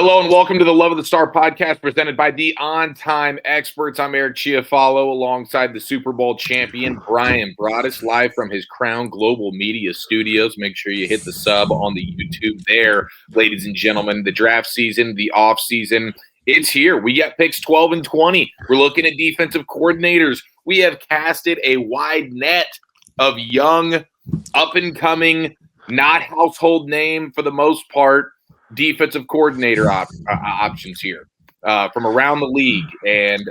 Hello and welcome to the Love of the Star podcast presented by the On Time Experts. I'm Eric Chiafalo alongside the Super Bowl champion Brian Broaddus, live from his Crown Global Media Studios. Make sure you hit the sub on the YouTube there, ladies and gentlemen. The draft season, the off season, it's here. We got picks 12 and 20. We're looking at defensive coordinators. We have casted a wide net of young, up-and-coming, not household name for the most part, defensive coordinator options here from around the league. And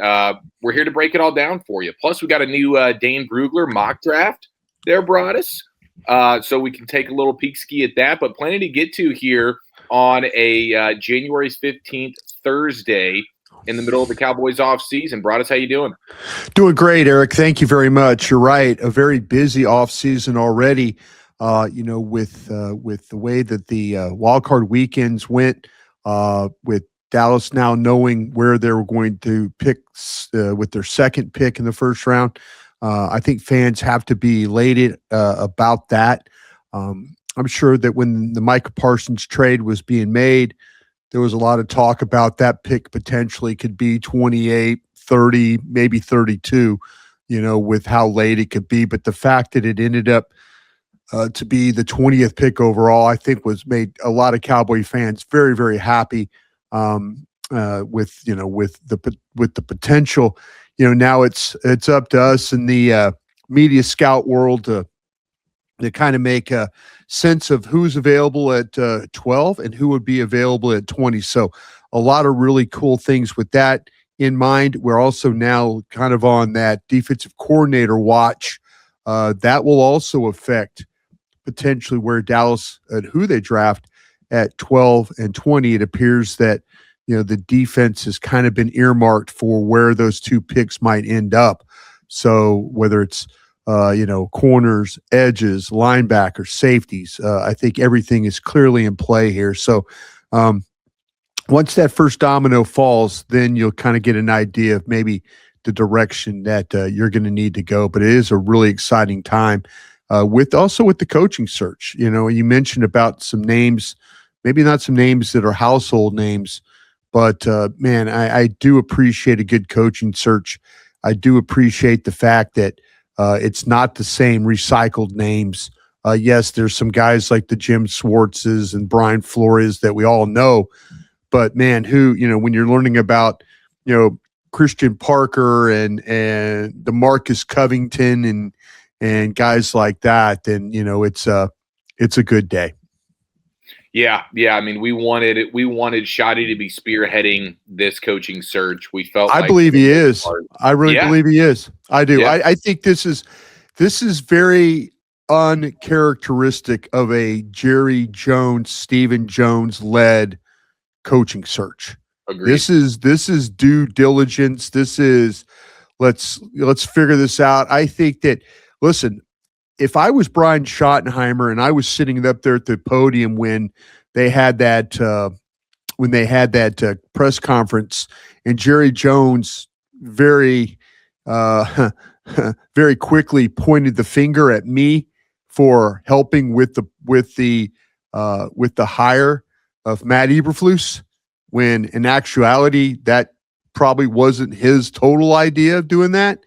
we're here to break it all down for you. Plus, we got a new Dane Brugler mock draft there, Broaddus. So we can take a little peek ski at that. But plenty to get to here on a January 15th Thursday in the middle of the Cowboys off season. Broaddus, how you doing? Doing great, Eric. Thank you very much. You're right. A very busy off season already. With the way that the wild card weekends went, with Dallas now knowing where they were going to pick with their second pick in the first round, I think fans have to be elated about that. I'm sure that when the Micah Parsons trade was being made, there was a lot of talk about that pick potentially could be 28, 30, maybe 32, with how late it could be. But the fact that it ended up to be the 20th pick overall, I think made a lot of Cowboy fans very, very happy with the potential. Now it's up to us in the media scout world to kind of make a sense of who's available at 12 and who would be available at 20. So a lot of really cool things with that in mind. We're also now kind of on that defensive coordinator watch. That will also affect potentially where Dallas and who they draft at 12 and 20. It appears that, the defense has kind of been earmarked for where those two picks might end up. So whether it's, corners, edges, linebackers, safeties, I think everything is clearly in play here. So once that first domino falls, then you'll kind of get an idea of maybe the direction that you're going to need to go. But it is a really exciting time. With the coaching search. You mentioned about some names, maybe not some names that are household names, but man, I do appreciate a good coaching search. I do appreciate the fact that it's not the same recycled names. Yes, there's some guys like the Jim Swartzes and Brian Flores that we all know, but man, who, when you're learning about, Christian Parker and the Marcus Covington and guys like that, then it's a good day. Yeah. I mean, we wanted Shotty to be spearheading this coaching search. We felt I believe he is. I really believe he is. I do. Yeah. I think this is very uncharacteristic of a Jerry Jones, Stephen Jones led coaching search. Agreed. This is due diligence. This is let's figure this out. I think that. Listen, if I was Brian Schottenheimer and I was sitting up there at the podium when they had that press conference, and Jerry Jones very very quickly pointed the finger at me for helping with the hire of Matt Eberflus, when in actuality that probably wasn't his total idea of doing that.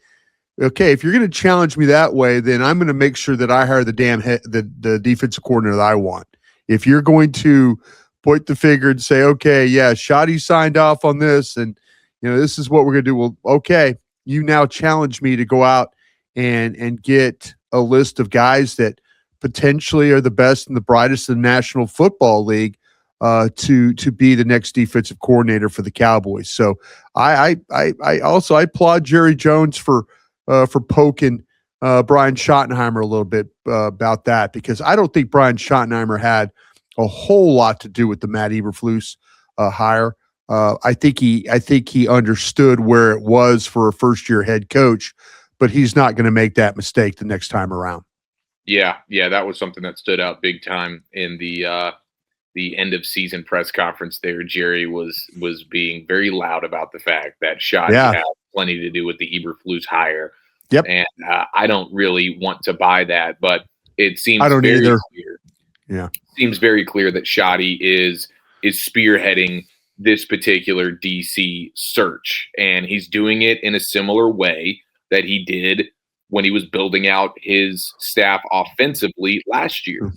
Okay, if you're going to challenge me that way, then I'm going to make sure that I hire the defensive coordinator that I want. If you're going to point the finger and say, okay, yeah, Shotty signed off on this, and this is what we're going to do. Well, okay, you now challenge me to go out and get a list of guys that potentially are the best and the brightest in the National Football League to be the next defensive coordinator for the Cowboys. So I applaud Jerry Jones for poking Brian Schottenheimer a little bit about that, because I don't think Brian Schottenheimer had a whole lot to do with the Matt Eberflus hire. I think he understood where it was for a first-year head coach, but he's not going to make that mistake the next time around. Yeah, that was something that stood out big time in the end of season press conference there. Jerry was being very loud about the fact that Shotty had plenty to do with the Eberflus hire. Yep. And I don't really want to buy that, but it seems very clear. Yeah. Seems very clear that Shotty is spearheading this particular DC search. And he's doing it in a similar way that he did when he was building out his staff offensively last year,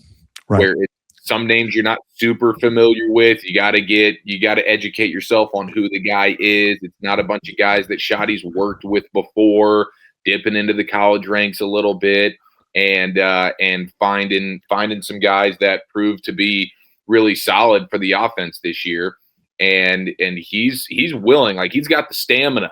Right. where some names you're not super familiar with. You got to educate yourself on who the guy is. It's not a bunch of guys that Shoddy's worked with before, dipping into the college ranks a little bit and finding some guys that prove to be really solid for the offense this year. And he's willing, like he's got the stamina.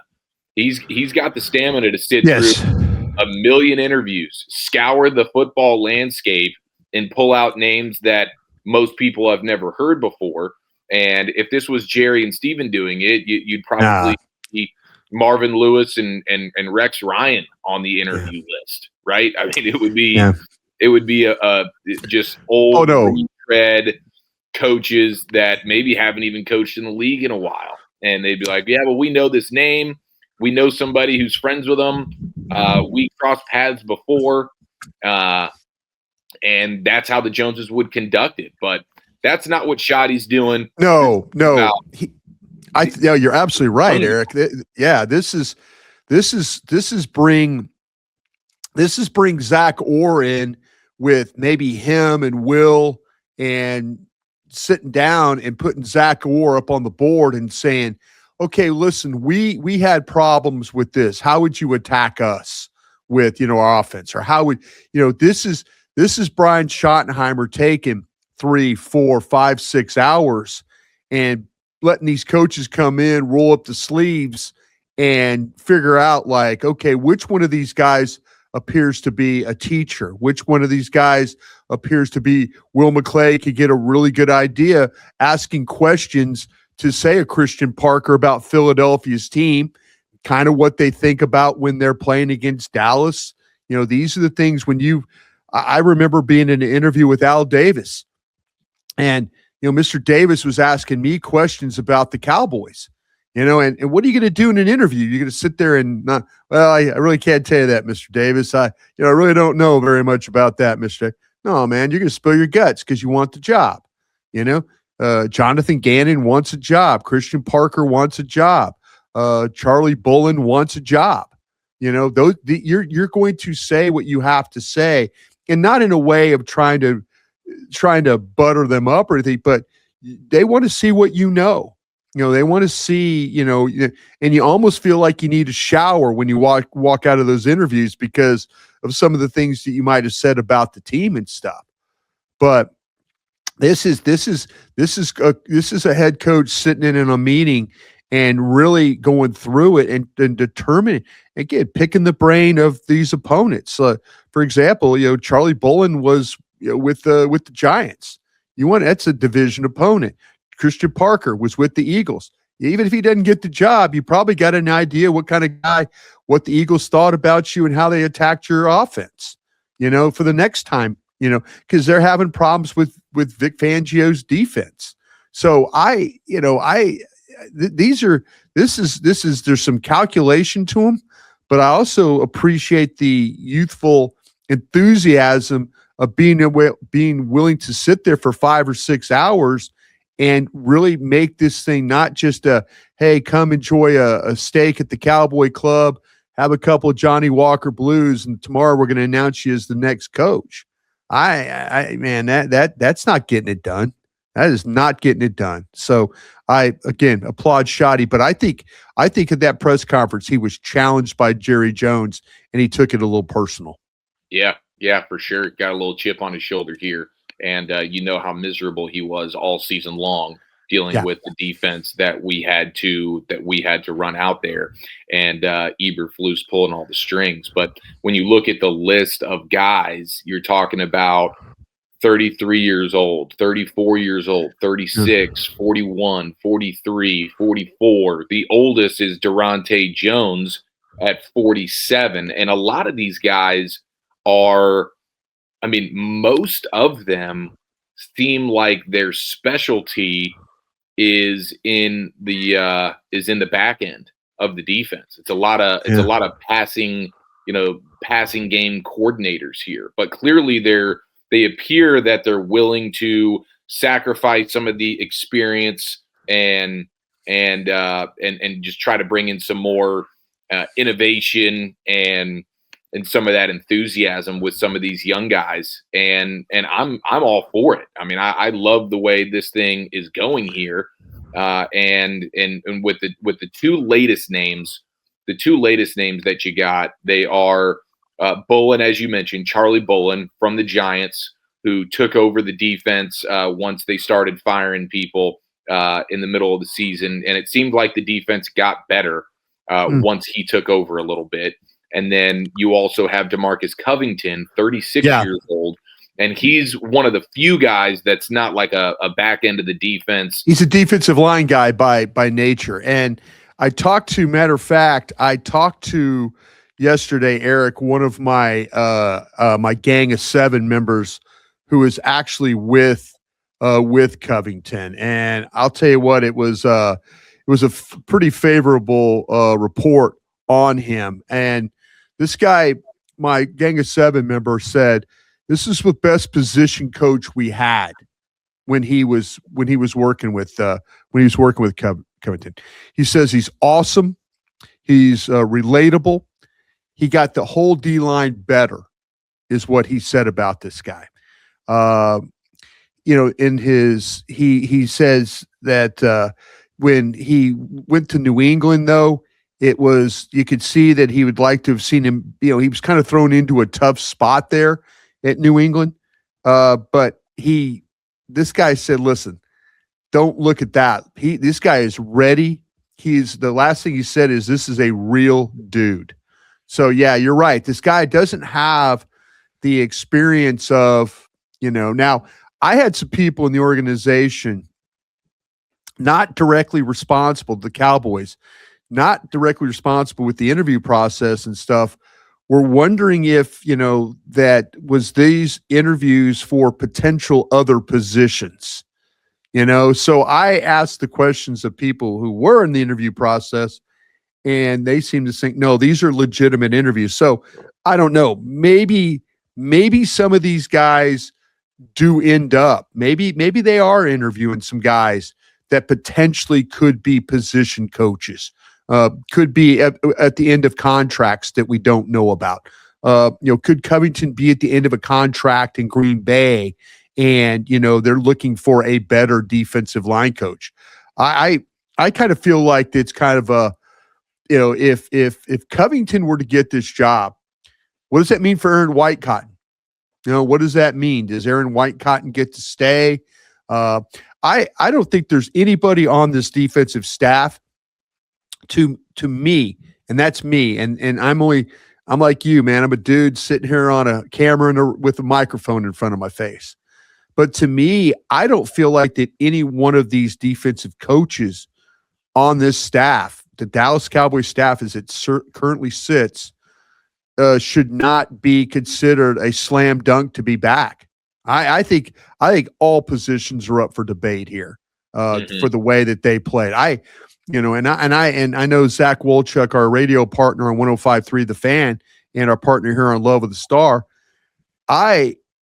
He's got the stamina to sit Yes. through a million interviews, scour the football landscape, and pull out names that most people have never heard before. And if this was Jerry and Steven doing it, you'd probably see Marvin Lewis and Rex Ryan on the interview list, right? I mean, it would be a just old retread coaches that maybe haven't even coached in the league in a while, and they'd be like, "Yeah, well, we know this name. We know somebody who's friends with them. We crossed paths before." And that's how the Joneses would conduct it. But that's not what Shoddy's doing. No. You're absolutely right, Eric. Yeah, this is bring Zach Orr in with maybe him and Will and sitting down and putting Zach Orr up on the board and saying, okay, listen, we had problems with this. How would you attack us with, our offense? Or how would, this is Brian Schottenheimer taking 3, 4, 5, 6 hours and letting these coaches come in, roll up the sleeves and figure out like, okay, which one of these guys appears to be a teacher? Which one of these guys appears to be Will McClay could get a really good idea asking questions to say a Christian Parker about Philadelphia's team, kind of what they think about when they're playing against Dallas. These are the things when I remember being in an interview with Al Davis and, Mr. Davis was asking me questions about the Cowboys, and what are you going to do in an interview? You're going to sit there and not, well, I really can't tell you that, Mr. Davis. I really don't know very much about that, Mr. No, man, you're going to spill your guts because you want the job. Jonathan Gannon wants a job. Christian Parker wants a job. Charlie Bullen wants a job. You're going to say what you have to say, and not in a way of trying to butter them up or anything, but they want to see what you know. They want to see, and you almost feel like you need a shower when you walk out of those interviews because of some of the things that you might have said about the team and stuff. But this is a head coach sitting in a meeting and really going through it and determining, again, picking the brain of these opponents. For example, Charlie Bullen was with the Giants. That's a division opponent. Christian Parker was with the Eagles. Even if he doesn't get the job, you probably got an idea what kind of guy, what the Eagles thought about you and how they attacked your offense, for the next time, because they're having problems with Vic Fangio's defense. So there's some calculation to them, but I also appreciate the youthful enthusiasm of being willing to sit there for 5 or 6 hours and really make this thing not just hey, come enjoy a steak at the Cowboy Club, have a couple of Johnny Walker Blues, and tomorrow we're going to announce you as the next coach. Man, that's not getting it done. That is not getting it done. So I, again, applaud Shoddy, but I think at that press conference, he was challenged by Jerry Jones and he took it a little personal. Yeah, for sure. Got a little chip on his shoulder here. And how miserable he was all season long dealing with the defense that we had to run out there, and Eberflus pulling all the strings. But when you look at the list of guys, you're talking about 33 years old, 34 years old, 36, 41, 43, 44. The oldest is Durante Jones at 47. And a lot of these guys most of them seem like their specialty is in the back end of the defense. It's a lot of passing game coordinators here, but clearly they appear that they're willing to sacrifice some of the experience and and just try to bring in some more innovation and some of that enthusiasm with some of these young guys. And I'm all for it. I mean, I love the way this thing is going here. And with the two latest names, that you got, they are Bullen, as you mentioned, Charlie Bullen from the Giants, who took over the defense once they started firing people in the middle of the season, and it seemed like the defense got better once he took over a little bit. And then you also have DeMarcus Covington, 36 years old, and he's one of the few guys that's not like a back end of the defense. He's a defensive line guy by nature. And I talked to yesterday, Eric, one of my my Gang of Seven members who is actually with Covington. And I'll tell you what, it was a pretty favorable report on him. And this guy, my Gang of Seven member, said this is the best position coach we had when he was working with Covington. He says he's awesome. He's relatable. He got the whole D line better, is what he said about this guy. In his he says that when he went to New England, though, you could see that he would like to have seen him. He was kind of thrown into a tough spot there at New England. But this guy said, listen, don't look at that. This guy is ready. The last thing he said is, this is a real dude. So yeah, you're right. This guy doesn't have the experience of, now I had some people in the organization not directly responsible, the Cowboys, not directly responsible with the interview process and stuff, were wondering if, that was these interviews for potential other positions, So I asked the questions of people who were in the interview process, and they seem to think, no, these are legitimate interviews. So I don't know. Maybe some of these guys do end up, maybe they are interviewing some guys that potentially could be position coaches. Could be at the end of contracts that we don't know about. Could Covington be at the end of a contract in Green Bay, and they're looking for a better defensive line coach? I kind of feel like it's kind of a, if Covington were to get this job, what does that mean for Aaron Whitecotton? What does that mean? Does Aaron Whitecotton get to stay? I don't think there's anybody on this defensive staff to me, and that's me, and I'm like you, man. I'm a dude sitting here on a camera with a microphone in front of my face. But to me, I don't feel like that any one of these defensive coaches on this staff, the Dallas Cowboys staff as it currently sits, should not be considered a slam dunk to be back. I think all positions are up for debate here for the way that they played. I know Zach Wolchuk, our radio partner on 105.3 The Fan, and our partner here on Love of the Star.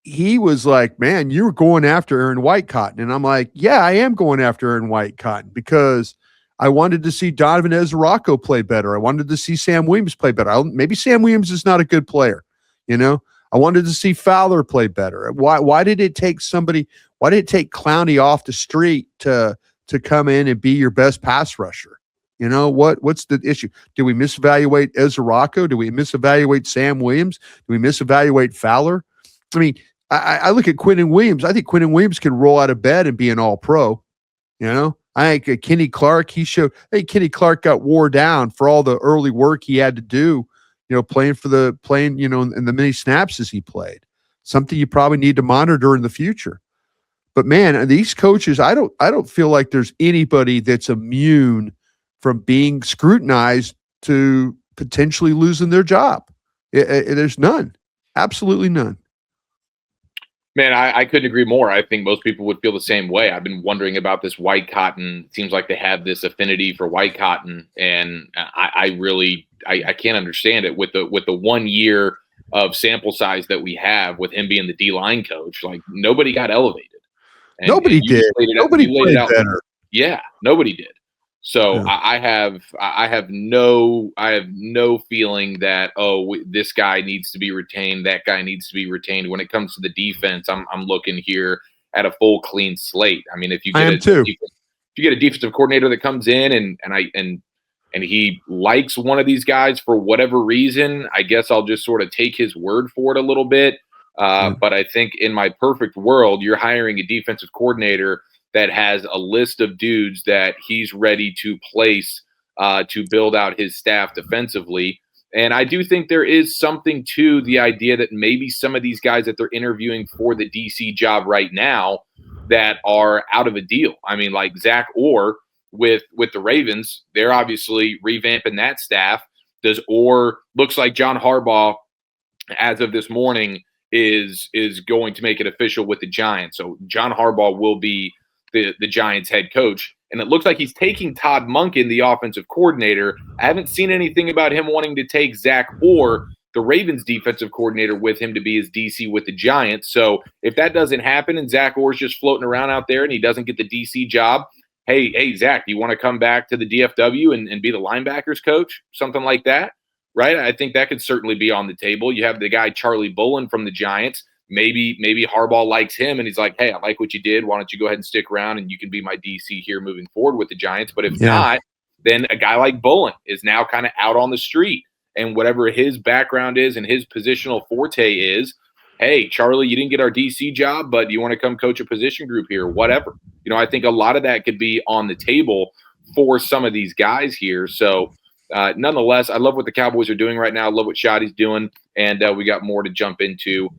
He was like, man, you were going after Aaron Whitecotton. And I'm like, yeah, I am going after Aaron Whitecotton because I wanted to see Donovan Ezeracco play better. I wanted to see Sam Williams play better. Maybe Sam Williams is not a good player. I wanted to see Fowler play better. Why did it take Clowney off the street to come in and be your best pass rusher? What's the issue? Did we misevaluate Ezeracco? Did we misevaluate Sam Williams? Did we misevaluate Fowler? I mean, I look at Quinnen Williams. I think Quinnen Williams can roll out of bed and be an all-pro. I think Kenny Clark, Kenny Clark got wore down for all the early work he had to do, playing in the many snaps as he played. Something you probably need to monitor in the future. But man, these coaches, I don't feel like there's anybody that's immune from being scrutinized to potentially losing their job. There's none. Absolutely none. Man, I couldn't agree more. I think most people would feel the same way. I've been wondering about this Whitecotton. It seems like they have this affinity for Whitecotton, and I can't understand it with the 1 year of sample size that we have with him being the D-line coach. Like, nobody got elevated. Nobody did. Nobody played better. Yeah, nobody did. So Yeah. I have no feeling that this guy needs to be retained, that guy needs to be retained. When it comes to the defense, I'm looking here at a full clean slate. I mean, if you I get am too. if you get a defensive coordinator that comes in and he likes one of these guys for whatever reason, I guess I'll just sort of take his word for it a little bit. Yeah. But I think in my perfect world, you're hiring a defensive coordinator that has a list of dudes that he's ready to place to build out his staff defensively. And I do think there is something to the idea that maybe some of these guys that they're interviewing for the DC job right now that are out of a deal. I mean, like Zach Orr with the Ravens, they're obviously revamping that staff. Does Orr looks like John Harbaugh, as of this morning, is going to make it official with the Giants. So John Harbaugh will be the Giants head coach. And it looks like he's taking Todd Monken, the offensive coordinator. I haven't seen anything about him wanting to take Zach Orr, the Ravens defensive coordinator, with him to be his DC with the Giants. So if that doesn't happen and Zach Orr's just floating around out there and he doesn't get the DC job, hey, Zach, you want to come back to the DFW and be the linebackers coach? Something like that, right? I think that could certainly be on the table. You have the guy Charlie Bullen from the Giants. Maybe Harbaugh likes him and he's like, hey, I like what you did. Why don't you go ahead and stick around and you can be my DC here moving forward with the Giants. But if not, then a guy like Bullen is now kind of out on the street. And whatever his background is and his positional forte is, hey, Charlie, you didn't get our DC job, but you want to come coach a position group here, whatever. I think a lot of that could be on the table for some of these guys here. So nonetheless, I love what the Cowboys are doing right now. I love what Shotty's doing. And we got more to jump into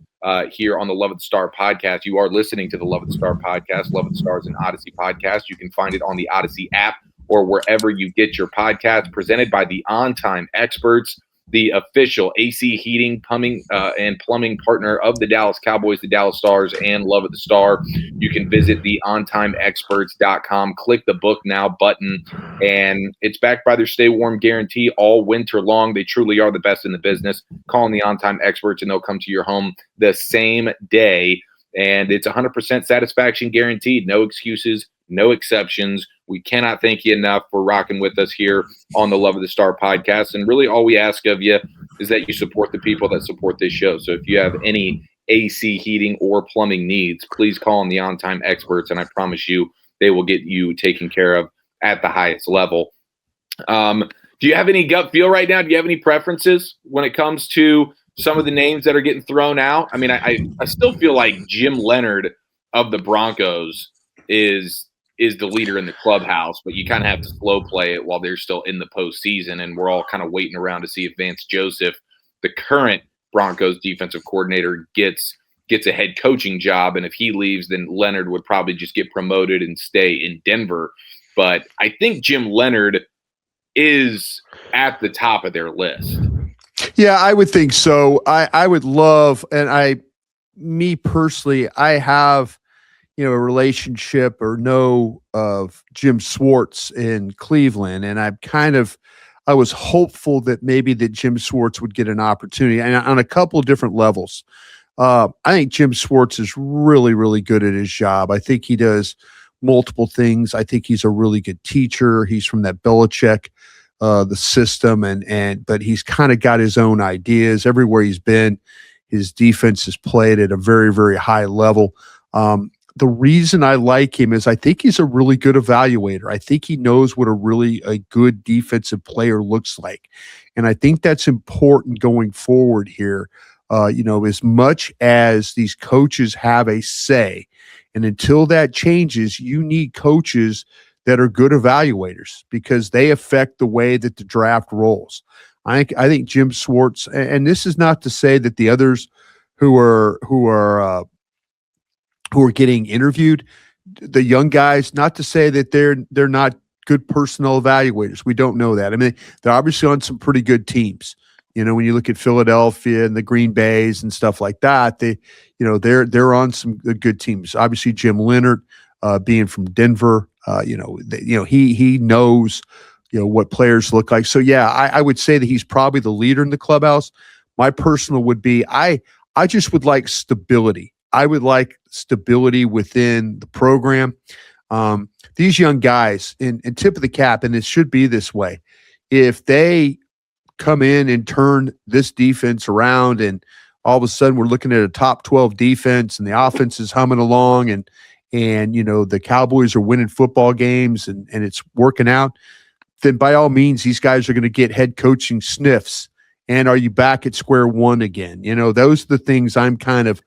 here on the Love of the Star podcast. You are listening to the Love of the Star podcast. Love of the Star is an Odyssey podcast. You can find it on the Odyssey app or wherever you get your podcast, presented by the On Time Experts, the official AC heating, plumbing, and plumbing partner of the Dallas Cowboys, the Dallas Stars, and Love of the Star. You can visit the ontimeexperts.com, click the book now button, and it's backed by their Stay Warm guarantee all winter long. They truly are the best in the business. Call on the On Time Experts, and they'll come to your home the same day, and it's 100% satisfaction guaranteed. No excuses, no exceptions. We cannot thank you enough for rocking with us here on the Love of the Star podcast. And really all we ask of you is that you support the people that support this show. So if you have any AC heating or plumbing needs, please call on the On Time Experts, and I promise you they will get you taken care of at the highest level. Do you have any gut feel right now? Do you have any preferences when it comes to some of the names that are getting thrown out? I mean, I still feel like Jim Leonard of the Broncos is the leader in the clubhouse, but you kind of have to slow play it while they're still in the postseason, and we're all kind of waiting around to see if Vance Joseph, the current Broncos defensive coordinator, gets a head coaching job, and if he leaves, then Leonard would probably just get promoted and stay in Denver. But I think Jim Leonard is at the top of their list. Yeah, I would think so. I would love, and me personally, I have a relationship or know of Jim Swartz in Cleveland. And I was hopeful that maybe that Jim Swartz would get an opportunity, and on a couple of different levels. I think Jim Swartz is really, really good at his job. I think he does multiple things. I think he's a really good teacher. He's from that Belichick, the system, but he's kind of got his own ideas everywhere he's been. His defense is played at a very, very high level. The reason I like him is I think he's a really good evaluator. I think he knows what a good defensive player looks like. And I think that's important going forward here. As much as these coaches have a say, and until that changes, you need coaches that are good evaluators because they affect the way that the draft rolls. I think Jim Swartz, and this is not to say that the others who are getting interviewed, the young guys, not to say that they're not good personnel evaluators. We don't know that. I mean, they're obviously on some pretty good teams. When you look at Philadelphia and the Green Bays and stuff like that, they're on some good teams. Obviously, Jim Leonard, being from Denver, he knows what players look like. So yeah, I would say that he's probably the leader in the clubhouse. My personal would be I just would like stability. I would like stability within the program. These young guys, and tip of the cap, and it should be this way. If they come in and turn this defense around, and all of a sudden we're looking at a top 12 defense, and the offense is humming along, and the Cowboys are winning football games, and it's working out, then by all means, these guys are going to get head coaching sniffs. And are you back at square one again? Those are the things I'm kind of,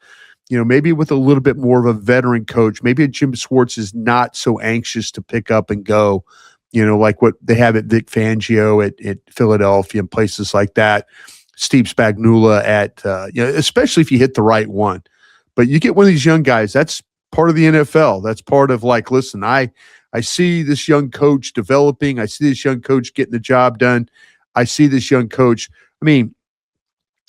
maybe with a little bit more of a veteran coach, maybe Jim Schwartz is not so anxious to pick up and go, like what they have at Vic Fangio at Philadelphia and places like that. Steve Spagnuolo at, especially if you hit the right one. But you get one of these young guys, that's part of the NFL. That's part of listen, I see this young coach developing. I see this young coach getting the job done. I see this young coach. I mean,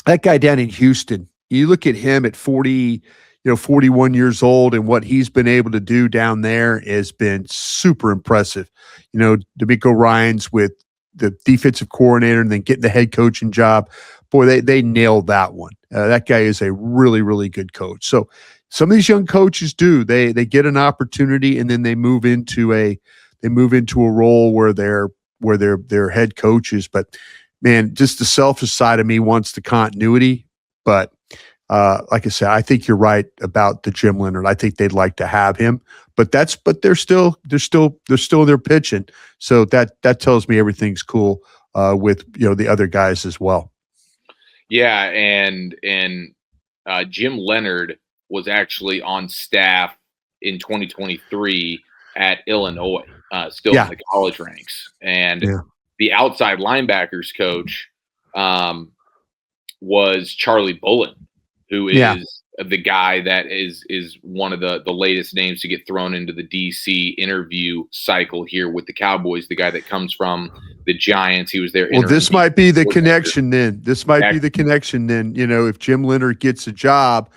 that guy down in Houston, you look at him at 41 years old, and what he's been able to do down there has been super impressive. D'Amico Ryans with the defensive coordinator and then getting the head coaching job. Boy, they nailed that one. That guy is a really, really good coach. So some of these young coaches they get an opportunity, and then they move into a role where they're head coaches. But man, just the selfish side of me wants the continuity. But like I said, I think you're right about the Jim Leonhard. I think they'd like to have him, but they're still they're pitching. So that tells me everything's cool with the other guys as well. Yeah, and Jim Leonhard was actually on staff in 2023 at Illinois, still in the college ranks. And the outside linebackers coach was Charlie Bullen, who is the guy that is one of the latest names to get thrown into the DC interview cycle here with the Cowboys, the guy that comes from the Giants. He was there. Well, this might be the connection then. If Jim Leonhard gets a job,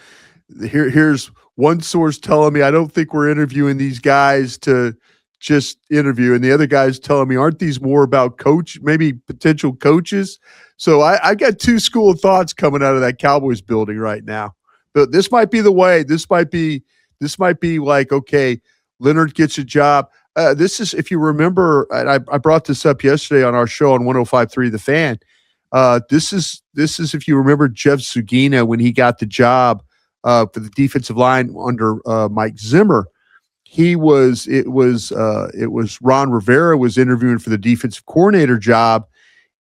here's one source telling me, I don't think we're interviewing these guys to just interview, and the other guys telling me, aren't these more about maybe potential coaches? So I got two school of thoughts coming out of that Cowboys building right now. But this might be the way. This might be like, okay, Leonhard gets a job. This is, if you remember, and I brought this up yesterday on our show on 105.3 The Fan. This is if you remember Jeff Sugina when he got the job for the defensive line under Mike Zimmer. It was Ron Rivera was interviewing for the defensive coordinator job,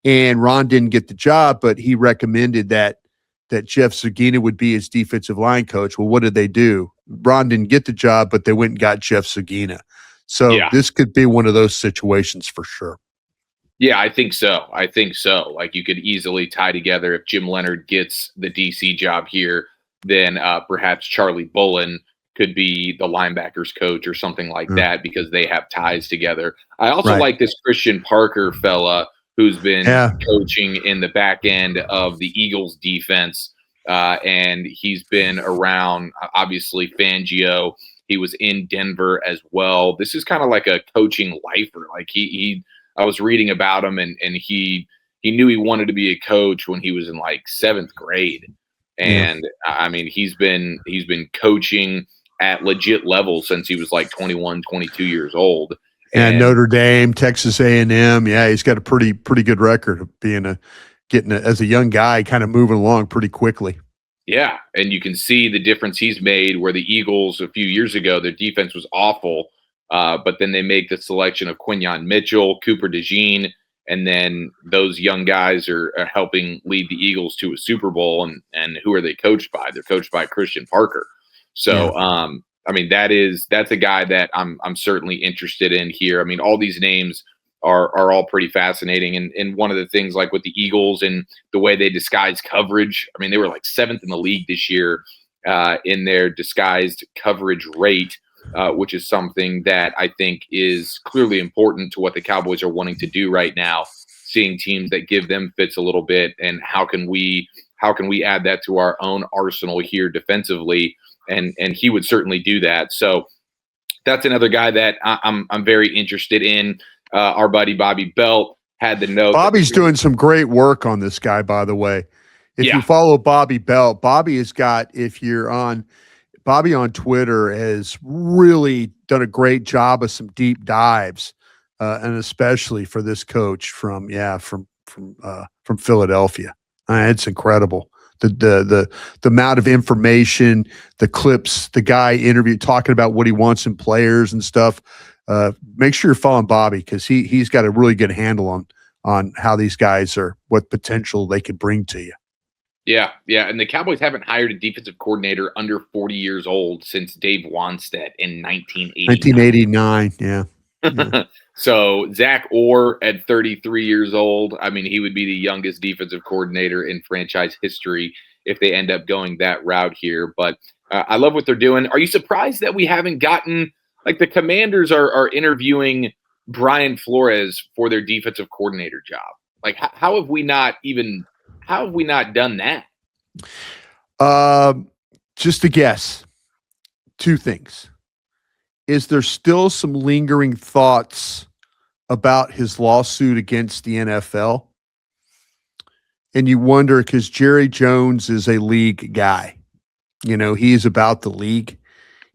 and Ron didn't get the job, but he recommended that Jeff Sugina would be his defensive line coach. Well, what did they do? Ron didn't get the job, but they went and got Jeff Sugina. So this could be one of those situations for sure. Yeah, I think so. Like, you could easily tie together, if Jim Leonhard gets the DC job here, then perhaps Charlie Bullen could be the linebackers coach or something like that, because they have ties together. I also like this Christian Parker fella who's been coaching in the back end of the Eagles defense. And he's been around, obviously, Fangio. He was in Denver as well. This is kind of like a coaching lifer. Like I was reading about him, and he knew he wanted to be a coach when he was in like 7th grade. And I mean, he's been coaching at legit levels since he was like 21, 22 years old. And Notre Dame, Texas A&M. Yeah, he's got a pretty good record of getting as a young guy, kind of moving along pretty quickly. Yeah, and you can see the difference he's made, where the Eagles a few years ago, their defense was awful, but then they make the selection of Quinyon Mitchell, Cooper DeJean, and then those young guys are helping lead the Eagles to a Super Bowl. And who are they coached by? They're coached by Christian Parker. So, I mean, that's a guy that I'm certainly interested in here. I mean, all these names are all pretty fascinating. And one of the things, like with the Eagles and the way they disguise coverage, I mean, they were like 7th in the league this year in their disguised coverage rate, which is something that I think is clearly important to what the Cowboys are wanting to do right now, seeing teams that give them fits a little bit, and how can we add that to our own arsenal here defensively. And he would certainly do that. So that's another guy that I'm very interested in. Our buddy Bobby Belt had the note. Bobby's doing some great work on this guy, by the way. If you follow Bobby Belt, Bobby has got, if you're on Bobby on Twitter has really done a great job of some deep dives, and especially for this coach from Philadelphia. It's incredible. The amount of information, the clips, the guy interviewed talking about what he wants in players and stuff. Make sure you're following Bobby because he's got a really good handle on how these guys are, what potential they could bring to you. Yeah, yeah, and the Cowboys haven't hired a defensive coordinator under 40 years old since Dave Wanstead in 1989. 1989, yeah. So Zach Orr at 33 years old, I mean, he would be the youngest defensive coordinator in franchise history if they end up going that route here. But I love what they're doing. Are you surprised that we haven't gotten like the Commanders are interviewing Brian Flores for their defensive coordinator job? Like, how have we not done that? Just a guess. Two things. Is there still some lingering thoughts about his lawsuit against the NFL? And you wonder, because Jerry Jones is a league guy. You know, he's about the league.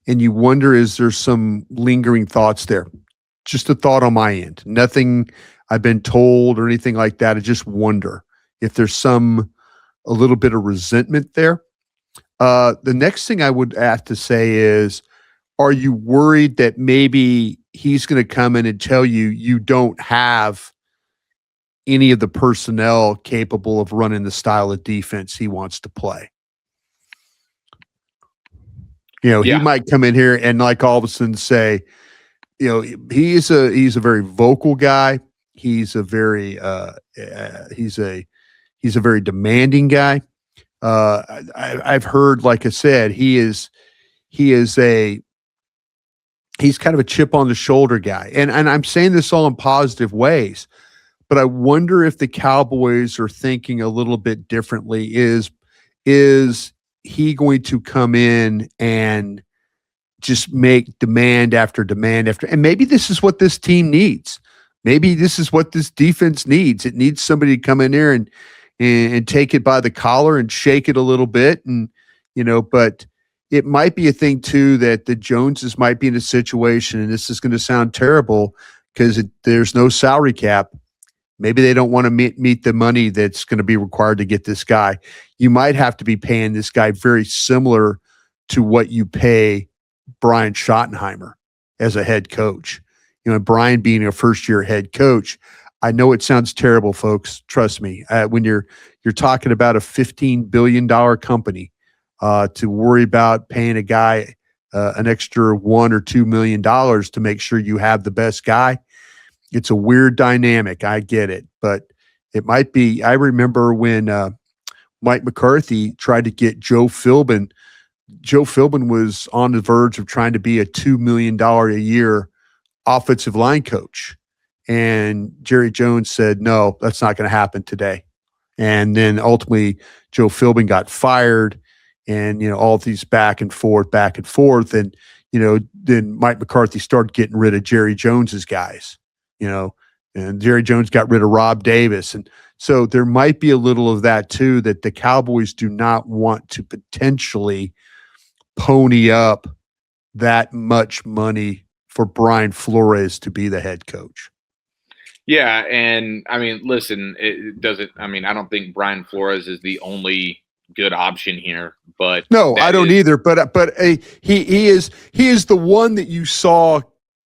And you wonder, is there some lingering thoughts there? Just a thought on my end. Nothing I've been told or anything like that. I just wonder if there's a little bit of resentment there. The next thing I would have to say is, are you worried that maybe he's going to come in and tell you you don't have any of the personnel capable of running the style of defense he wants to play? You know, he might come in here and like all of a sudden say, you know, he's a very vocal guy. He's a very he's a very demanding guy. I've heard, like I said, he's kind of a chip on the shoulder guy. And I'm saying this all in positive ways, but I wonder if the Cowboys are thinking a little bit differently. Is he going to come in and just make demand after demand after, and maybe this is what this team needs. Maybe this is what this defense needs. It needs somebody to come in there and take it by the collar and shake it a little bit. And, you know, but it might be a thing too, that the Joneses might be in a situation, and this is going to sound terrible because there's no salary cap. Maybe they don't want to meet the money that's going to be required to get this guy. You might have to be paying this guy very similar to what you pay Brian Schottenheimer as a head coach. You know, Brian being a first-year head coach, I know it sounds terrible, folks. Trust me. When you're talking about a $15 billion company, to worry about paying a guy an extra $1 or $2 million to make sure you have the best guy, it's a weird dynamic. I get it, but it might be. I remember when Mike McCarthy tried to get Joe Philbin. Joe Philbin was on the verge of trying to be a $2 million a year offensive line coach. And Jerry Jones said, no, that's not going to happen today. And then ultimately Joe Philbin got fired, and, you know, all these back and forth. And, you know, then Mike McCarthy started getting rid of Jerry Jones's guys, you know, and Jerry Jones got rid of Rob Davis. And so there might be a little of that too, that the Cowboys do not want to potentially pony up that much money for Brian Flores to be the head coach. Yeah, and I mean, listen, it doesn't. I mean, I don't think Brian Flores is the only good option here, but no, I don't either. But he is the one that you saw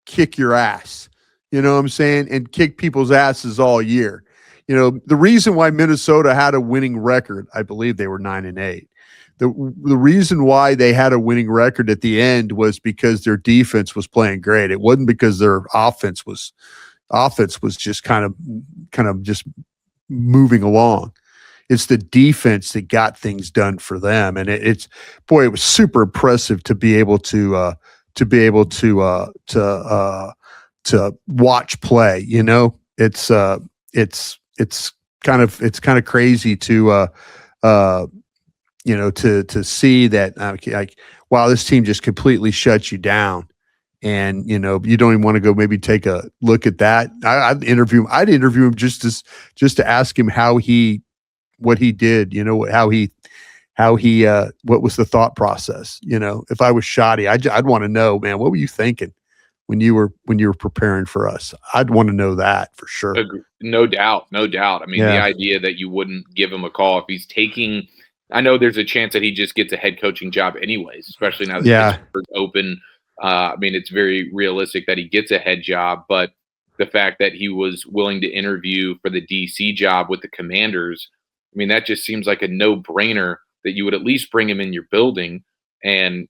kick your ass. You know what I'm saying? And kick people's asses all year. You know, the reason why Minnesota had a winning record, I believe they were 9-8. The reason why they had a winning record at the end was because their defense was playing great. It wasn't because their offense was just kind of just moving along. It's the defense that got things done for them, and it was super impressive to be able to watch play. You know, it's kind of crazy to you know, to see that, like, wow, this team just completely shuts you down. And, you know, you don't even want to go maybe take a look at that. I'd interview him just to ask him what he did, you know, how he how he what was the thought process. If I was Shoddy, I'd want to know, man, what were you thinking when you were preparing for us? I'd want to know that for sure. No doubt, no doubt. I mean, the Yeah. idea that you wouldn't give him a call if he's taking, I know there's a chance that he just gets a head coaching job anyways, especially now that Yeah. Pittsburgh's open. I mean, it's very realistic that he gets a head job, but the fact that he was willing to interview for the DC job with the Commanders, I mean, that just seems like a no-brainer that you would at least bring him in your building and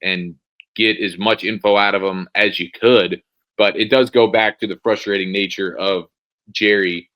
get as much info out of him as you could. But it does go back to the frustrating nature of Jerry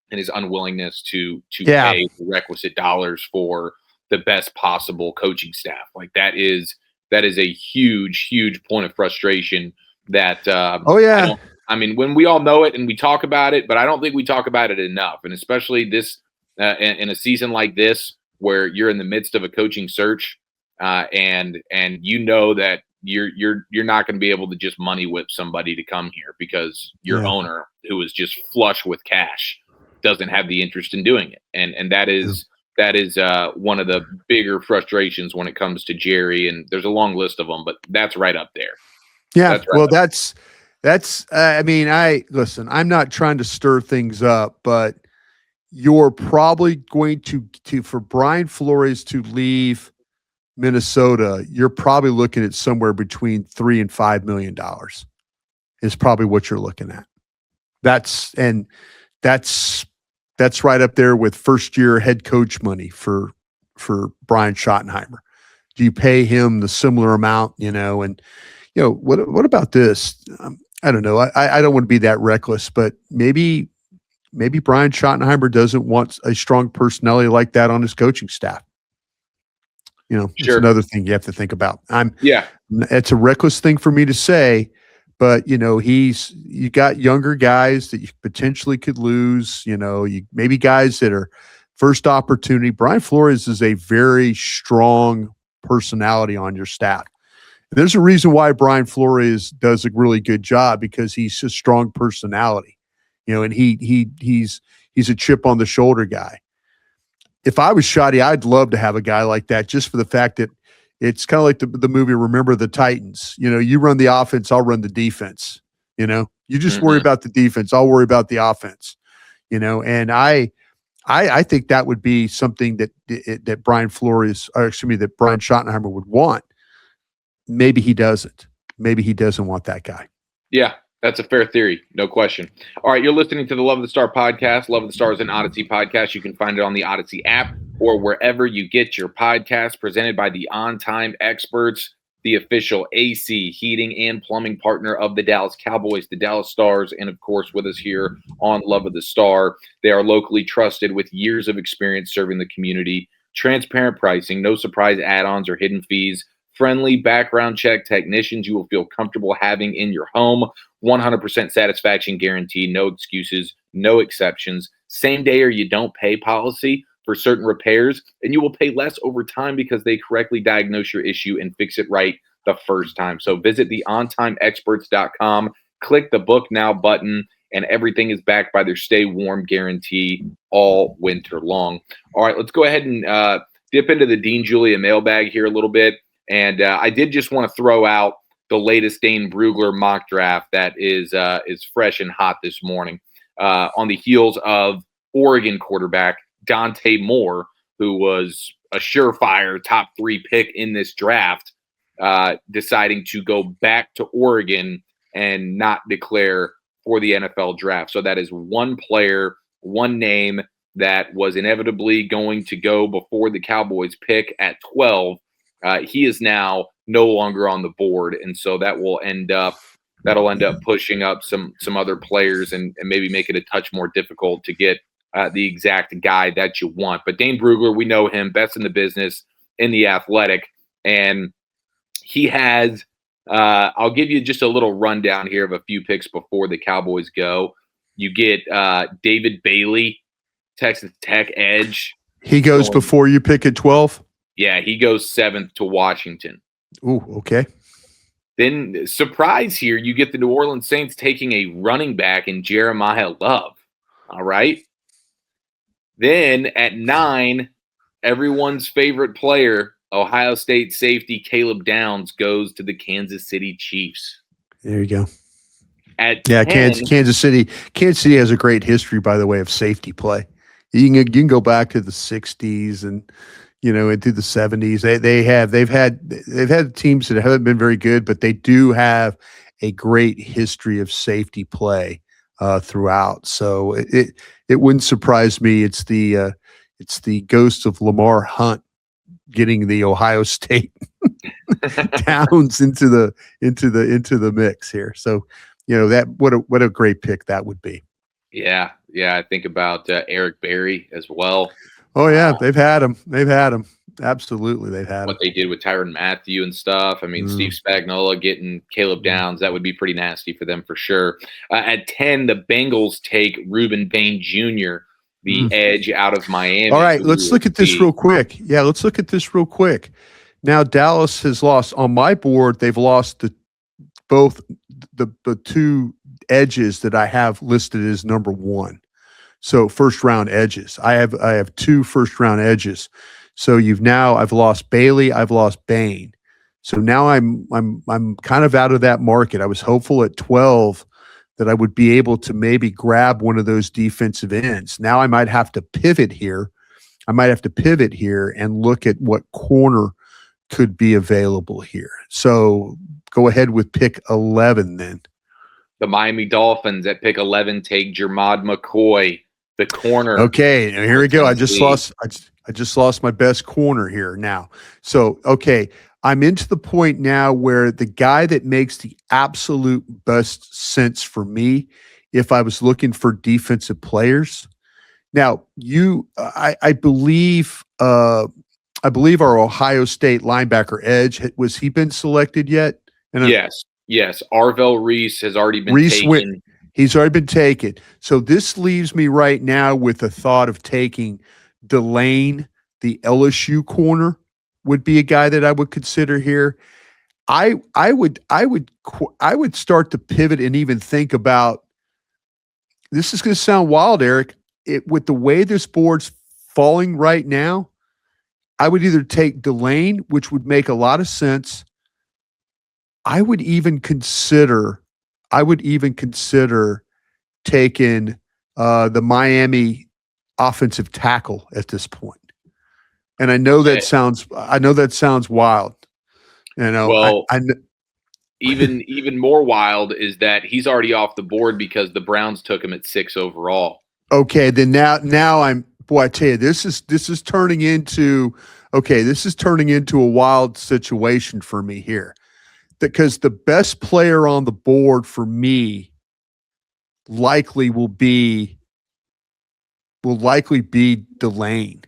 and his unwillingness to Yeah. pay the requisite dollars for the best possible coaching staff. Like that is a huge point of frustration that Oh yeah. I mean, when we all know it and we talk about it, but I don't think we talk about it enough. And especially this in a season like this, where you're in the midst of a coaching search, and you know that you're not going to be able to just money whip somebody to come here because your Yeah. owner, who is just flush with cash, doesn't have the interest in doing it. And that is one of the bigger frustrations when it comes to Jerry. And there's a long list of them, but that's right up there. Yeah. Well, that's I mean, listen, I'm not trying to stir things up, but you're probably going to for Brian Flores to leave Minnesota, you're probably looking at somewhere between $3 and $5 million is probably what you're looking at. That's right up there with first year head coach money for Brian Schottenheimer. Do you pay him the similar amount, and what about this? I don't know. I don't want to be that reckless, but maybe Brian Schottenheimer doesn't want a strong personality like that on his coaching staff. It's another thing you have to think about. It's a reckless thing for me to say, but you got younger guys that you potentially could lose, maybe guys that are first opportunity. Brian Flores is a very strong personality on your staff. There's a reason why Brian Flores does a really good job, because he's a strong personality, and he's a chip on the shoulder guy. If I was Shoddy, I'd love to have a guy like that, just for the fact that it's kind of like the movie Remember the Titans. You run the offense, I'll run the defense. You just worry about the defense, I'll worry about the offense. And I think that would be something that Brian Flores, or excuse me, that Brian Schottenheimer would want. Maybe he doesn't. Maybe he doesn't want that guy. Yeah, that's a fair theory. No question. All right, you're listening to the Love of the Star podcast. Love of the Star is an Odyssey podcast. You can find it on the Odyssey app or wherever you get your podcast, presented by the On Time Experts, the official AC heating and plumbing partner of the Dallas Cowboys, the Dallas Stars, and of course with us here on Love of the Star. They are locally trusted with years of experience serving the community, transparent pricing, no surprise add-ons or hidden fees, friendly background check technicians you will feel comfortable having in your home, 100% satisfaction guarantee, no excuses, no exceptions, same day or you don't pay policy for certain repairs, and you will pay less over time because they correctly diagnose your issue and fix it right the first time. So visit the ontimeexperts.com, click the book now button, and everything is backed by their stay warm guarantee all winter long. All right, let's go ahead and dip into the Dean Julia mailbag here a little bit. And I did just want to throw out the latest Dane Brugler mock draft that is fresh and hot this morning, on the heels of Oregon quarterback Dante Moore, who was a surefire top 3 pick in this draft, deciding to go back to Oregon and not declare for the NFL draft. So that is one player, one name that was inevitably going to go before the Cowboys pick at 12. He is now no longer on the board, and so that'll end up pushing up some other players and maybe make it a touch more difficult to get the exact guy that you want. But Dane Brugler, we know him, best in the business in The Athletic, and he has I'll give you just a little rundown here of a few picks before the Cowboys go. You get David Bailey, Texas Tech edge. He goes before you pick at 12? Yeah, he goes 7th to Washington. Ooh, okay. Then, surprise here, you get the New Orleans Saints taking a running back in Jeremiah Love. All right. Then at 9, Everyone's favorite player, Ohio State safety Caleb Downs, goes to the Kansas City Chiefs. There you go. At Yeah, 10, Kansas City. Kansas City has a great history, by the way, of safety play. You can go back to the '60s and into the '70s. They've had teams that haven't been very good, but they do have a great history of safety play throughout. So it wouldn't surprise me. It's the ghost of Lamar Hunt getting the Ohio State Downs into the mix here. So that what a great pick that would be. Yeah. I think about Eric Berry as well. Oh yeah, they've had him. Absolutely, they've had What him. they did with Tyrann Mathieu and stuff. I mean, Steve Spagnuolo getting Caleb Downs, that would be pretty nasty for them for sure. At 10, the Bengals take Reuben Bain Jr., the edge out of Miami. All right, let's look at this real quick. Yeah, let's look at this real quick. Now Dallas has lost on my board. They've lost both the two edges that I have listed as number one. So first round edges. I have two first round edges. So I've lost Bailey, I've lost Bain. So now I'm kind of out of that market. I was hopeful at 12 that I would be able to maybe grab one of those defensive ends. Now I might have to pivot here. And look at what corner could be available here. So go ahead with pick 11 then. The Miami Dolphins at pick 11 take Jermod McCoy, the corner. Okay, here we go. I just lost my best corner here now. So, okay, I'm into the point now where the guy that makes the absolute best sense for me, if I was looking for defensive players. Now, I believe our Ohio State linebacker edge, was he been selected yet? Yes. Arvell Reese has already been taken. He's already been taken. So this leaves me right now with the thought of taking Delane, the LSU corner, would be a guy that I would consider here. I would start to pivot and even think about, this is going to sound wild, Eric. With the way this board's falling right now, I would either take Delane, which would make a lot of sense. I would even consider taking the Miami offensive tackle at this point. And I know that sounds wild. Well, even more wild is that he's already off the board because the Browns took him at 6 overall. Okay, then now I tell you, this is turning into a wild situation for me here. Because the best player on the board for me likely will likely be Delane.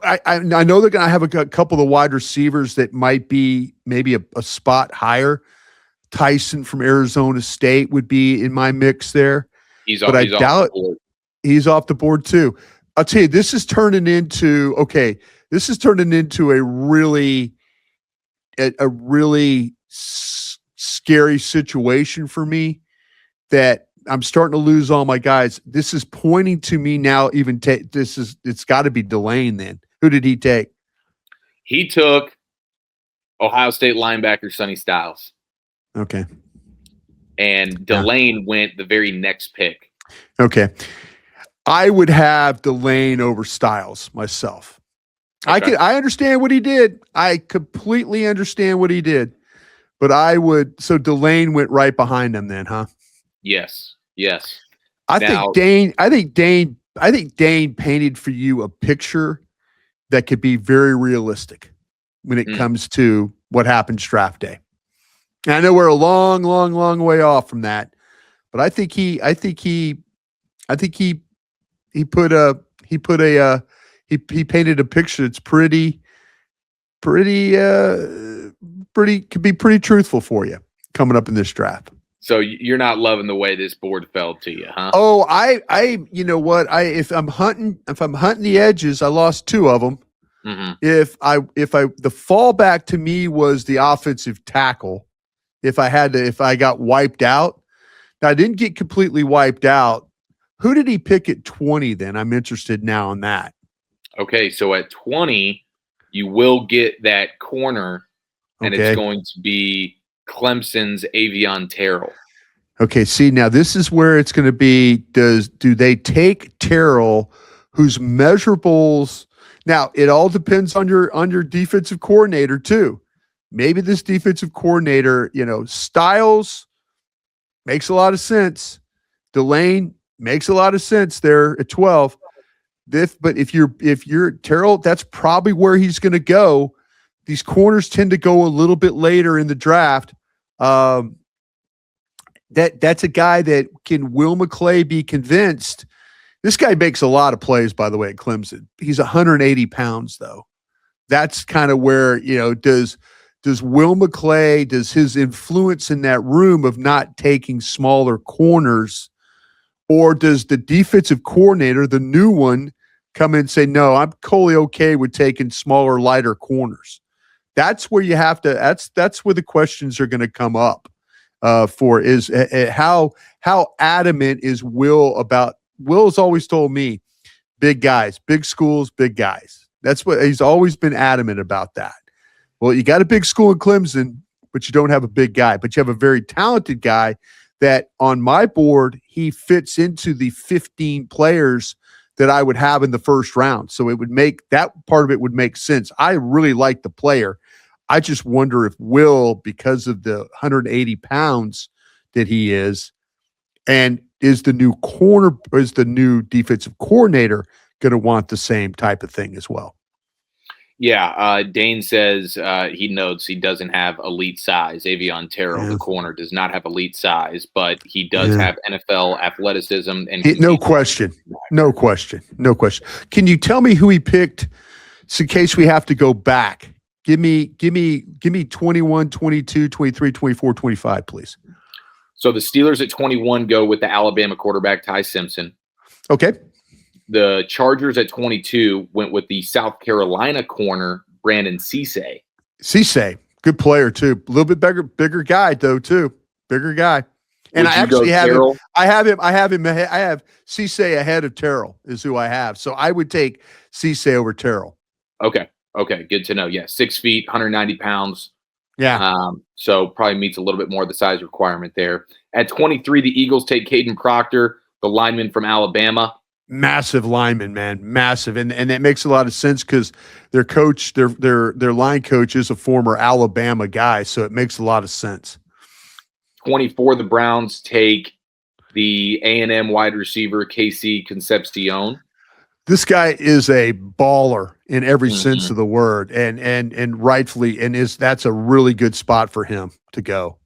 I know they're going to have a couple of wide receivers that might be maybe a spot higher. Tyson from Arizona State would be in my mix there. He's off the board. He's off the board too. I'll tell you, this is turning into a really scary situation for me, that I'm starting to lose all my guys. This is pointing to me now. It's got to be Delane then. Who did he take? He took Ohio State linebacker Sonny Styles. Okay. And Delane went the very next pick. Okay. I would have Delane over Styles myself. Okay. I understand what he did. I completely understand what he did. But so Delane went right behind him then, huh? Yes. I think Dane painted for you a picture that could be very realistic when it comes to what happens draft day. And I know we're a long, long, long way off from that, but I think he painted a picture that's pretty could be pretty truthful for you coming up in this draft. So you're not loving the way this board fell to you, huh? Oh, you know what? If I'm hunting the edges, I lost 2 of them. Mm-hmm. The fallback to me was the offensive tackle. If I got wiped out. Now I didn't get completely wiped out. Who did he pick at 20 then? I'm interested now in that. Okay, so at 20, you will get that corner, and it's Okay. going to be Clemson's Avion Terrell. Okay, see now this is where it's going to be. Do they take Terrell, whose measurables? Now it all depends on your defensive coordinator too. Maybe this defensive coordinator, Styles makes a lot of sense. Delane makes a lot of sense there at 12. But if you're Terrell, that's probably where he's going to go. These corners tend to go a little bit later in the draft. That's a guy that can Will McClay be convinced. This guy makes a lot of plays, by the way, at Clemson. He's 180 pounds, though. That's kind of where, does Will McClay, does his influence in that room of not taking smaller corners, or does the defensive coordinator, the new one, come in and say, no, I'm totally okay with taking smaller, lighter corners? That's where you have to, that's where the questions are going to come up. For is how adamant is Will about? Will has always told me, big guys, big schools, big guys. That's what he's always been adamant about. That. Well, you got a big school in Clemson, but you don't have a big guy. But you have a very talented guy that on my board, he fits into the 15 players that I would have in the first round. So it would make that part of it would make sense. I really like the player. I just wonder if Will, because of the 180 pounds that he is, and is the new defensive coordinator going to want the same type of thing as well? Yeah, Dane says he notes he doesn't have elite size. Avion Terrell, the corner, does not have elite size, but he does have NFL athleticism and no question. Can you tell me who he picked, so in case we have to go back? Give me 21, 22, 23, 24, 25, please. So the Steelers at 21 go with the Alabama quarterback, Ty Simpson. Okay. The Chargers at 22 went with the South Carolina corner, Brandon Cisse. Cisse, good player too. A little bit bigger guy though too. Bigger guy. And I actually have him. I have Cisse ahead of Terrell is who I have. So I would take Cisse over Terrell. Okay, good to know. Yeah, 6 feet, 190 pounds. Yeah. So probably meets a little bit more of the size requirement there. At 23, the Eagles take Caden Proctor, the lineman from Alabama. Massive lineman, man, massive, and that makes a lot of sense because their coach, their line coach, is a former Alabama guy, so it makes a lot of sense. 24, the Browns take the A&M wide receiver Casey Concepcion. This guy is a baller in every sense of the word, and rightfully, that's a really good spot for him to go.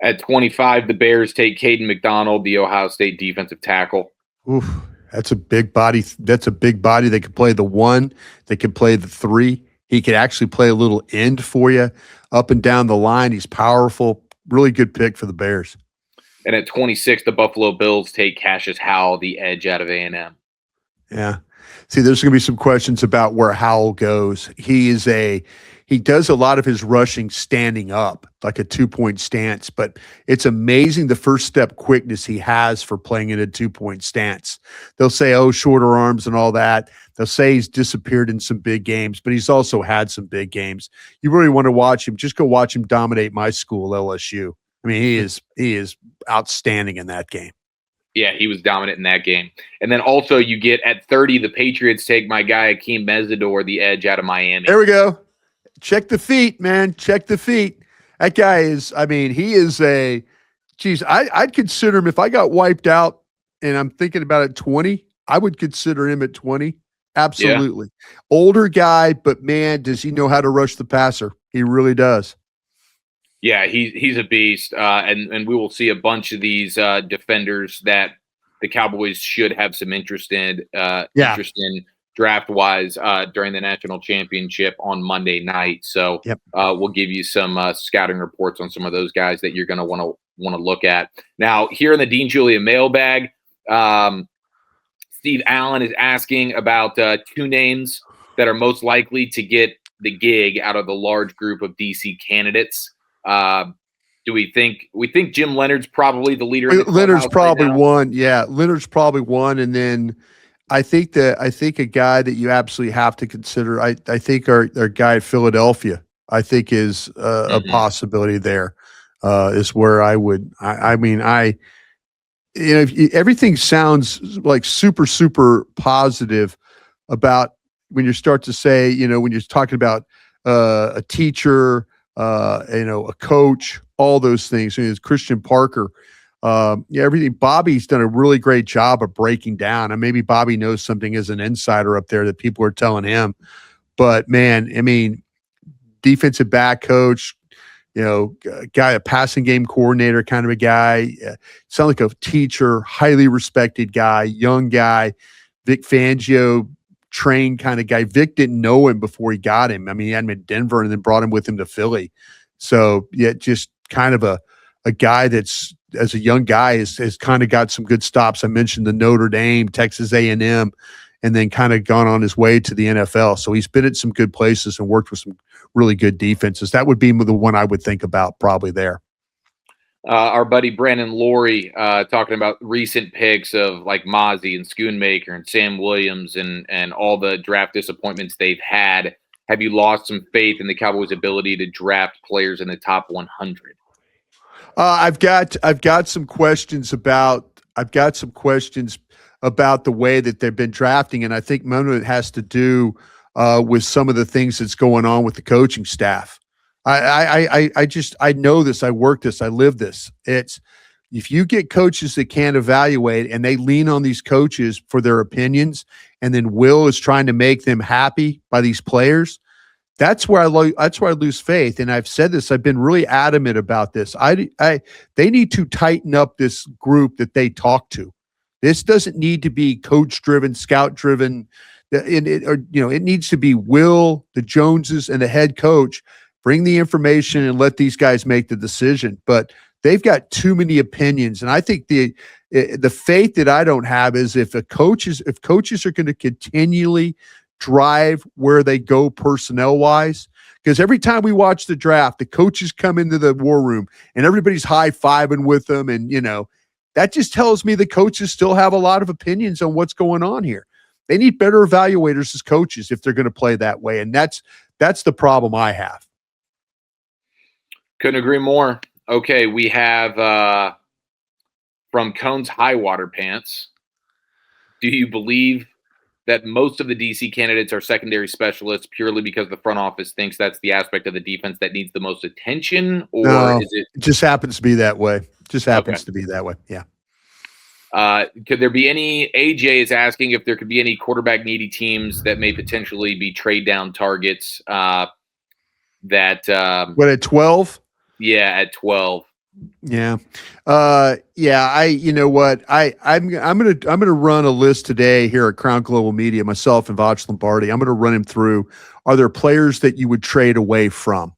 At 25, the Bears take Caden McDonald, the Ohio State defensive tackle. Oof, that's a big body. That's a big body. They could play the 1. They could play the 3. He could actually play a little end for you up and down the line. He's powerful. Really good pick for the Bears. And at 26, the Buffalo Bills take Cassius Howell, the edge out of A&M. Yeah. See, there's going to be some questions about where Howell goes. He does a lot of his rushing standing up, like a 2-point stance, but it's amazing the first step quickness he has for playing in a 2-point stance. They'll say, oh, shorter arms and all that. They'll say he's disappeared in some big games, but he's also had some big games. You really want to watch him. Just go watch him dominate my school, LSU. I mean, he is outstanding in that game. Yeah, he was dominant in that game. And then also you get at 30, the Patriots take my guy, Akeem Mesidor, the edge out of Miami. There we go. Check the feet, man. Check the feet. That guy is, he is I'd consider him if I got wiped out and I'm thinking about it 20, I would consider him at 20. Absolutely. Yeah. Older guy, but man, does he know how to rush the passer? He really does. Yeah, he's a beast, and we will see a bunch of these defenders that the Cowboys should have some interest in draft-wise during the national championship on Monday night. So we'll give you some scouting reports on some of those guys that you're going to want to look at. Now, here in the Dean Julia mailbag, Steve Allen is asking about 2 names that are most likely to get the gig out of the large group of DC candidates. Do we think Jim Leonard's probably the leader? Leonard's probably one. Yeah. Leonard's probably one. And then I think a guy that you absolutely have to consider. I think our guy at Philadelphia. I think is a Hmm. possibility there. Is where I would. I mean I everything sounds like super positive about when you start to say, when you're talking about a teacher, a coach, all those things. I mean, it's Christian Parker. Yeah, everything. Bobby's done a really great job of breaking down, and maybe Bobby knows something as an insider up there that people are telling him. But man, I mean, defensive back coach, guy, a passing game coordinator kind of a guy. Sound like a teacher, highly respected guy, young guy. Vic Fangio trained kind of guy. Vic didn't know him before he got him. I mean, he had him in Denver and then brought him with him to Philly. So yeah, just kind of a guy that's as a young guy has kind of got some good stops. I mentioned the Notre Dame, Texas A&M, and then kind of gone on his way to the NFL. So he's been at some good places and worked with some really good defenses. That would be the one I would think about probably there. Our buddy Brandon Laurie talking about recent picks of like Mozzie and Schoonmaker and Sam Williams and all the draft disappointments they've had. Have you lost some faith in the Cowboys' ability to draft players in the top 100? I've got some questions about the way that they've been drafting, and I think none of it has to do with some of the things that's going on with the coaching staff. I know this. I work this. I live this. It's if you get coaches that can't evaluate and they lean on these coaches for their opinions, and then Will is trying to make them happy by these players. That's where I lose faith, and I've said this. I've been really adamant about this. They need to tighten up this group that they talk to. This doesn't need to be coach driven, scout driven. It needs to be Will, the Joneses, and the head coach bring the information and let these guys make the decision. But they've got too many opinions, and I think the faith that I don't have is if coaches are going to continually drive where they go personnel wise, because every time we watch the draft, the coaches come into the war room and everybody's high-fiving with them, and that just tells me the coaches still have a lot of opinions on what's going on here. They need better evaluators as coaches if they're going to play that way, and that's the problem I have. Couldn't agree more. Okay, we have from Cone's High Water Pants. Do you believe that most of the DC candidates are secondary specialists purely because the front office thinks that's the aspect of the defense that needs the most attention, or No, is it just happens to be that way? Just happens okay? to be that way. Yeah. Could there be any? AJ is asking if there could be any quarterback needy teams that may potentially be trade down targets. What at 12? Yeah, at 12. Yeah. Yeah, you know what? I'm gonna run a list today here at Crown Global Media, myself and Vach Lombardi. I'm gonna run him through. Are there players that you would trade away from?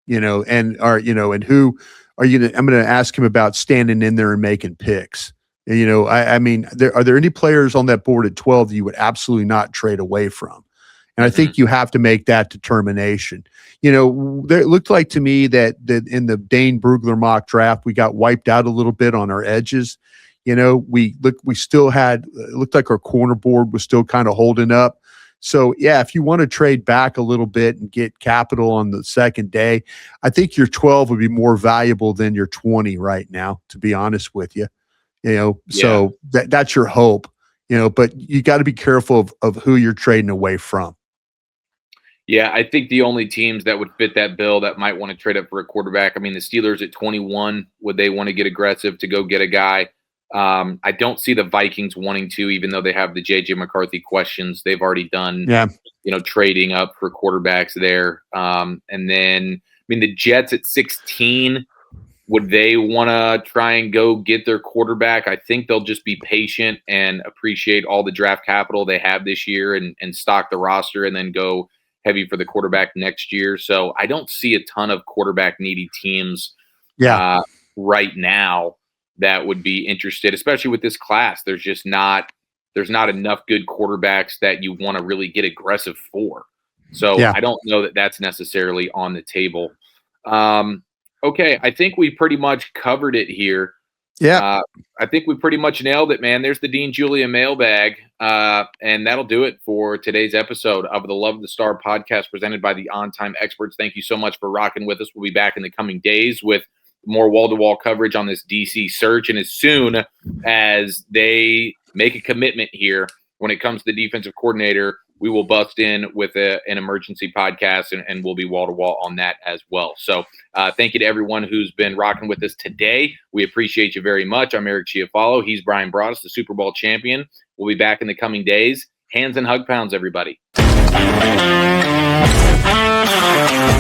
And who are you I'm gonna ask him about standing in there and making picks. I mean, are there any players on that board at 12 that you would absolutely not trade away from? And I think you have to make that determination. It looked like to me that in the Dane Brugler mock draft, we got wiped out a little bit on our edges. We still had, it looked like our corner board was still kind of holding up. So yeah, if you want to trade back a little bit and get capital on the second day, I think your 12 would be more valuable than your 20 right now, to be honest with you. So that's your hope, but you got to be careful of who you're trading away from. Yeah, I think the only teams that would fit that bill that might want to trade up for a quarterback, I mean, the Steelers at 21, would they want to get aggressive to go get a guy? I don't see the Vikings wanting to, even though they have the J.J. McCarthy questions. They've already done, trading up for quarterbacks there. And then, I mean, the Jets at 16, would they want to try and go get their quarterback? I think they'll just be patient and appreciate all the draft capital they have this year and stock the roster and then go heavy for the quarterback next year. So I don't see a ton of quarterback needy teams right now that would be interested, especially with this class. There's not enough good quarterbacks that you want to really get aggressive for. So I don't know that that's necessarily on the table. Okay, I think we pretty much covered it here. Yeah. I think we pretty much nailed it, man. There's the Dean Julia mailbag. And that'll do it for today's episode of the Love of the Star podcast presented by the On Time Experts. Thank you so much for rocking with us. We'll be back in the coming days with more wall-to-wall coverage on this DC search. And as soon as they make a commitment here when it comes to the defensive coordinator, we will bust in with an emergency podcast, and we'll be wall-to-wall on that as well. So thank you to everyone who's been rocking with us today. We appreciate you very much. I'm Eric Chiafalo. He's Brian Broaddus, the Super Bowl champion. We'll be back in the coming days. Hands and hug pounds, everybody.